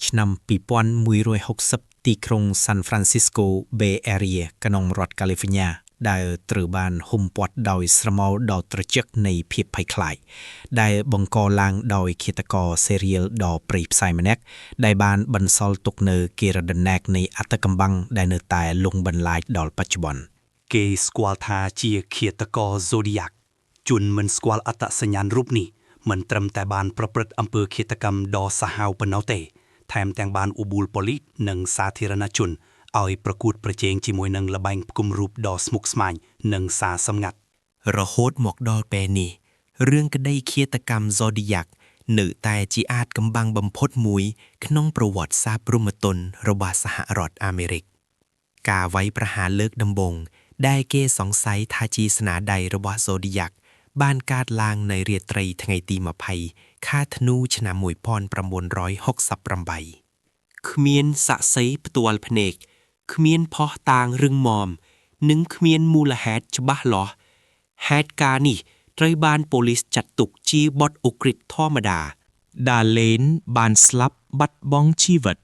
ឆ្នាំ2160ទីក្រុង San Francisco Bay Area ក្នុងរដ្ឋ California ដែលត្រូវបានហុំព័ទ្ធដោយស្រមោលដ៏ត្រជាក់នៃភាពភ័យខ្លាចដែលបង្កឡើងដោយឃាតករ serial ដ៏ព្រៃផ្សៃម្នាក់ដែលបានបន្សល់ទុកនៅគេរដំណែកនៃអត្តកម្បាំងដែលនៅតែលង់បន្លាចដល់បច្ចុប្បន្នគេស្គាល់ថាជាឃាតករ Zodiac ជនមិនស្គាល់អត្តសញ្ញាណរូបនេះមិនត្រឹមតែបានប្រព្រឹត្តអំពើឃាតកម្មដ៏សាហាវប៉ុណ្ណោះទេថែមទាំងបានឧបូលប៉ូលីសនិងសាធារណជនឲ្យប្រកួតប្រជែងជាមួយនឹងល្បែងផ្គុំរូបដ៏ស្មុគស្មាញនិងសារសម្ងាត់រហូតមកដល់ពេលនេះរឿងក្តីឃាតកម្ម Zodiac នៅតែជាអាថ៌កំបាំងបំផុតមួយក្នុងប្រវត្តិសាស្ត្រព្រហ្មទណ្ឌរបស់សហរដ្ឋអាមេរិកការវាយប្រហារលើកដំបូងដែលគេសង្ស័យថាជាស្នាដៃរបស់ Zodiac បានកើតឡើងនៅរាត្រីថ្ងៃទី20ខែធ្នូឆ្នាំ1968គ្មានសាក្សីផ្ទាល់ភ្នែកគ្មានភស្តុតាងរឹងមាំនិងគ្មានមូលហេតុច្បាស់លាស់ហេតុការណ៍នេះត្រូវបានប៉ូលីសចាត់ទុកជាបទឧក្រិដ្ឋធម្មតាដាលេនបានស្លាប់បាត់បង់ជីវិត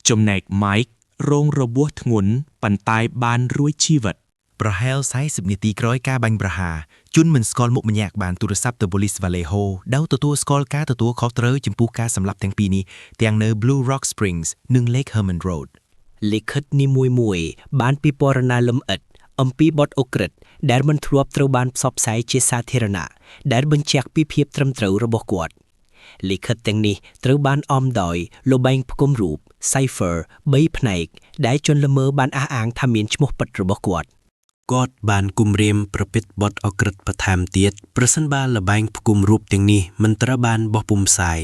ចំណែក Mike រងរបួសធ្ងន់ប៉ុន្តែបានរួចជីវិតប្រហែល40នាទីក្រោយការបាញ់ប្រហារជនមិនស្គាល់មុខម្នាក់បានទូរស័ព្ទទៅប៉ូលីស Vallejo ដោយទទួលស្គាល់ការទទួលខុសត្រូវចំពោះការសម្លាប់ទាំងពីរនេះទាំងនៅ Blue Rock Springs និង Lake Herman Road លិខិតនីមួយៗបានពិពណ៌នាលម្អិតអំពីបទឧក្រិដ្ឋដែលមិនធ្លាប់ត្រូវបានផ្សព្វផ្សាយជាសាធារណៈដែលបញ្ជាក់ពីភាពត្រឹមត្រូវរបស់គាត់លិខិតទាំងនេះត្រូវបានអមដោយល្បែងផ្គុំរូប Cipher 3ផ្នែកដែលជនល្មើសបានអះអាងថាមានឈ្មោះពិតរបស់គាត់បានគំរាមប្រព្រឹត្តបទឧក្រិដ្ឋបន្ថែមទៀតប្រសិនបើល្បែងផ្គុំរូបទាំងនេះមិនត្រូវបានបោះពុម្ពផ្សាយ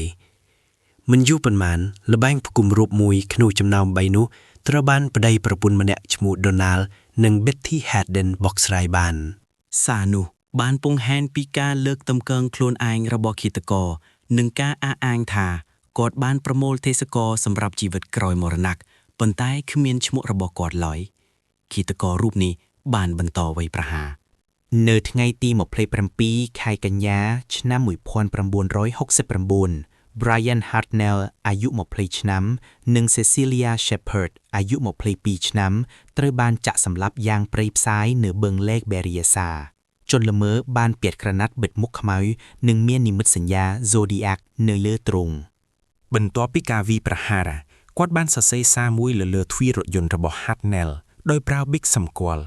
មិនយូរប៉ុន្មានល្បែងផ្គុំរូបមួយក្នុងចំណោម3នោះត្រូវបានប្តីប្រពន្ធម្នាក់ឈ្មោះ Donald និង Betty Haden បកស្រាយបានសារនោះបានពង្ហែនពីការលើកតម្កើងខ្លួនឯងរបស់ឃាតករនិងការអះអាងថាគាត់បានប្រមូលទេសកលសម្រាប់ជីវិតក្រោយមរណៈប៉ុន្តែគ្មានឈ្មោះរបស់គាត់ឡើយឃាតកររូបនេះបានបន្តវាយប្រហារនៅថ្ងៃទី27ខែកញ្ញាឆ្នាំ1969 Brian Hartnell អាយុ20ឆ្នាំនិង Cecilia Shepard អាយុ22ឆ្នាំត្រូវបានចាក់សម្លាប់យ៉ាងព្រៃផ្សាយនៅបឹង Lake Berryessa ជនល្មើសបានពាក់ក្រណាត់បិទមុខខ្មៅនិងមាននិមិត្តសញ្ញា Zodiac នៅលើទ្រូងបន្ទាប់ពីការវាយប្រហារគាត់បានសរសេរសារមួយលើទ្វាររថយន្តរបស់ Hartnell ដោយប្រើប៊ិកសម្គាល់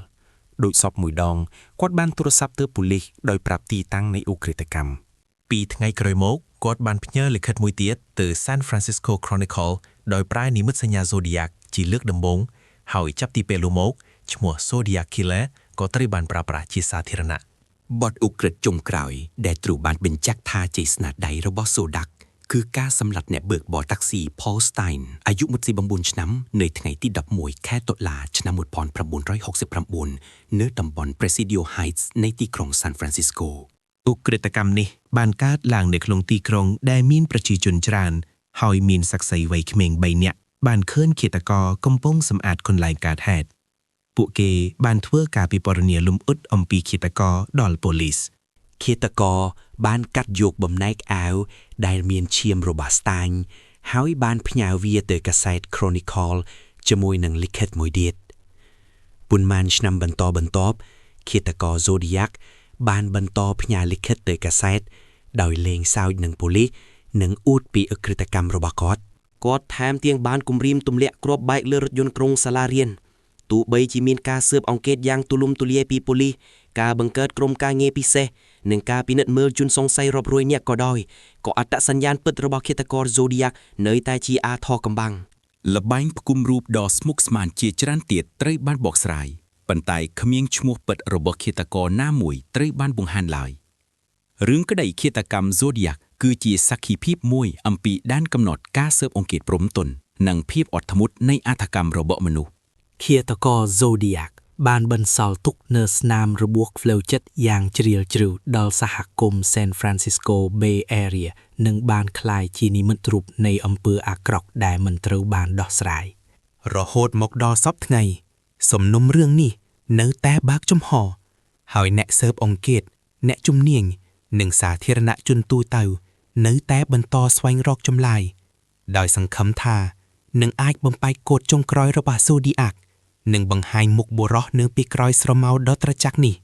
ដោយសពមួយដងគាត់បានទូរស័ព្ទទៅប៉ូលីសដោយប្រាប់ទីតាំងនៃឧក្រិដ្ឋកម្ម2ថ្ងៃក្រោយមកគាត់បានផ្ញើលិខិតមួយទៀតទៅ San Francisco Chronicle ដោយប្រើនិមិត្តសញ្ញា Zodiac ជាលើកដំបូងហើយចាប់ទីពេលនោះមកឈ្មោះ Zodiac Killer ក៏ត្រូវបានប្រើប្រាស់ជាសាធារណៈបទឧក្រិដ្ឋចុងក្រោយដែលត្រូវបានបញ្ជាក់ថាជាស្នាដៃរបស់ Zodiac គឺការសម្លាប់អ្នកបើកបរតាក់ស៊ី Paul Stine អាយុ29ឆ្នាំនៅថ្ងៃទី11ខែតុលាឆ្នាំ1969នៅតំបន់ Presidio Heights នៃទីក្រុង San Francisco ឧក្រិដ្ឋកម្មនេះបានកើតឡើងនៅក្នុងទីក្រុងដែលមានប្រជាជនច្រើនហើយមានសាក្សីវ័យក្មេង3នាក់បានឃើញឃាតករកំពុងសម្អាតកន្លែងកើតហេតុពួកគេបានធ្វើការពិពណ៌នាលម្អិតអំពីឃាតករដល់ប៉ូលីសឃាតករបានកាត់យកបំណែកអាវដែលមានឈាមរបស់ស្តាញហើយបានផ្ញើវាទៅកាសែត Chronicle ជាមួយនឹងលិខិតមួយទៀតប៉ុន្មានឆ្នាំបន្តឃាតករ Zodiac បានបន្តផ្ញើលិខិតទៅកាសែតដោយលេងសើចនឹងប៉ូលីសនិងអួតពីឧក្រិដ្ឋកម្មរបស់គាត់ថែមទាំងបានគំរាមទម្លាក់គ្រាប់បែកលើរថយន្តក្រុងសាលារៀនទោះបីជាមានការស៊ើបអង្កេតយ៉ាងទូលំទូលាយពីប៉ូលីសការបង្កើតក្រុមការងារពិសេសនិងការពិនិត្យមើលជនសង្ស័យរាប់រយនាក់ក៏ដោយក៏អត្តសញ្ញាណពិតរបស់ឃាតករ Zodiac នៅតែជាអាថ៌កំបាំងល្បែងផ្គុំរូបដ៏ស្មុគស្មាញជាច្រើនទៀតត្រូវបានបកស្រាយប៉ុន្តែគ្មានឈ្មោះពិតរបស់ឃាតករណាមួយត្រូវបានបង្ហាញឡើយរឿងក្តីឃាតកម្ម Zodiac គឺជាសក្ខីភាពមួយអំពីដែនកំណត់ការស៊ើបអង្កេតព្រហ្មទណ្ឌនិងភាពអត់ធ្មត់នៃអធកម្មរបស់មនុស្សឃាតករ Zodiac បានបន្សល់ទុកនូវស្នាមរបួសផ្លូវចិត្តយ៉ាងជ្រាលជ្រៅដល់សហគមន៍ San Francisco Bay Area និងបានក្លាយជានិមិត្តរូបនៃអំពើអាក្រក់ដែលមិនត្រូវបានដោះស្រាយរហូតមកដល់សព្វថ្ងៃសំណុំរឿងនេះនៅតែបើកចំហហើយអ្នកស៊ើបអង្កេតអ្នកជំនាញនិងសាធារណជនទូទៅនៅតែបន្តស្វែងរកចម្លើយដោយសង្ឃឹមថា នឹងអាចបំបែកកូដចុងក្រោយរបស់ Zodiac និងបង្ហាញមុខបុរសនៅពីក្រោយស្រមោលដ៏ត្រចះនេះ